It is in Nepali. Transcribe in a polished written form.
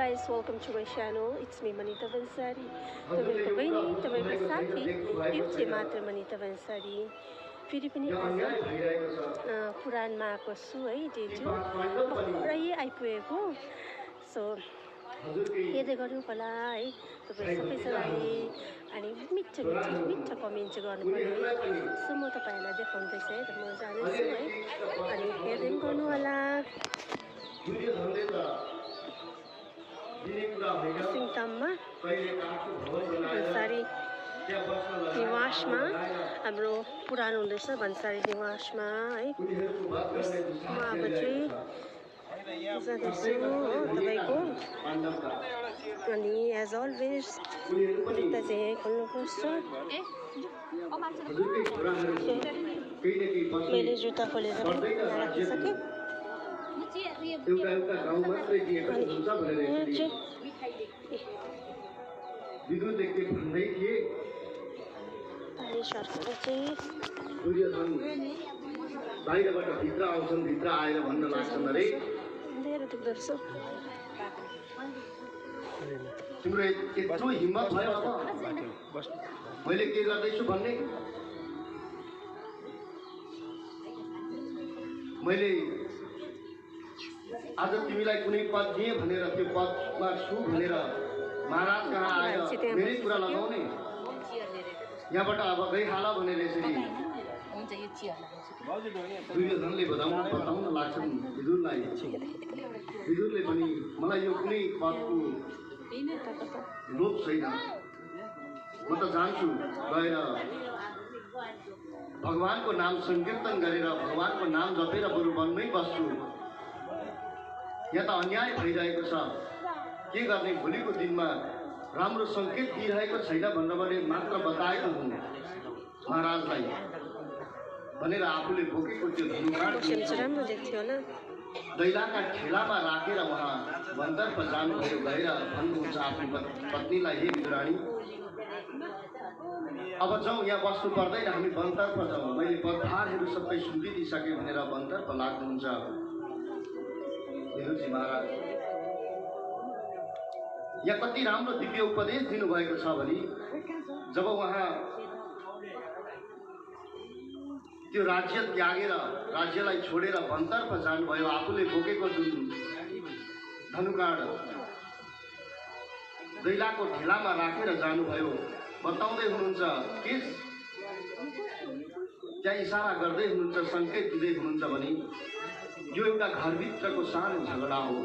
guys, welcome to my channel. It's me, Manita Vansari. तपाईँको बहिनी, तपाईँको साथी, यो चाहिँ मात्र मनिता भन्सारी। फेरि पनि आज पुराणमा आएको छु है, डेजु भर्खरै आइपुगेको। सो हेर्दै गर्नु होला है, तपाईँ सबैजनाले अनि मिठो कमेन्ट चाहिँ गर्नुपर्यो है। सो म तपाईँहरूलाई देखाउँदैछु है, म जानेछु है, अनि हेर्दै गर्नु होला। सिङताममा भन्सारी निवासमा हाम्रो पुरानो हुँदैछ भन्सारी निवासमा है। म अब चाहिँ जाँदैछु हो तपाईँको, अनि एज अलवेज जुत्ता चाहिँ यहीँ खोल्नुपर्छ। मैले जुत्ता खोलेर राखिसकेँ। विद्युत देख्दै भन्दै थिए बाहिरबाट भित्र आउँछन्, भित्र आएर भन्न लाग्छन् अरे तिम्रो यत्रो हिम्मत भयो अब मैले के गर्दैछु भन्ने। मैले आज तिमीलाई कुनै पद दिएँ भनेर त्यो पदमा छु भनेर महाराज कहाँ आएर मेरै कुरा लगाउने, यहाँबाट अब गइहाल भनेर यसरी दुर्योधनले बताउन लाग्छन् विदुरलाई। विदुरले पनि मलाई यो कुनै पदको लोभ छैन, म त जान्छु गएर भगवानको नाम संकीर्तन गरेर भगवानको नाम जपेर बरु वनमै बस्छु। यहाँ त अन्याय भइरहेको छ, के गर्ने, भोलिको दिनमा राम्रो सङ्केत दिइरहेको छैन भनेर मैले मात्र बताएको हुँ महाराजलाई भनेर आफूले बोकेको त्यो धनुकाँड दैलाका ठेलामा राखेर उहाँ वनतर्फ जानुभयो। गएर भन्नुहुन्छ आफ्नो पत्नीलाई, हे विदुरानी अब जाउँ, यहाँ बस्नु पर्दैन, हामी वनतर्फ जाउँ, मैले पदभारहरू सबै सुम्पिदिइसकेँ भनेर वनतर्फ लाग्नुहुन्छ विदुरजी महाराज। यहाँ कति राम्रो दिव्य उपदेश दिनुभएको छ भने जब उहाँ त्यो राज्य त्यागेर राज्यलाई छोडेर वनतर्फ जानुभयो, आफूले बोकेको जुन धनुकाँड दैलाको ठेलामा राखेर जानुभयो, बताउँदै हुनुहुन्छ के त्यहाँ इसारा गर्दै हुनुहुन्छ, सङ्केत दिँदै हुनुहुन्छ भने यो एउटा घरभित्रको सानो झगडा हो।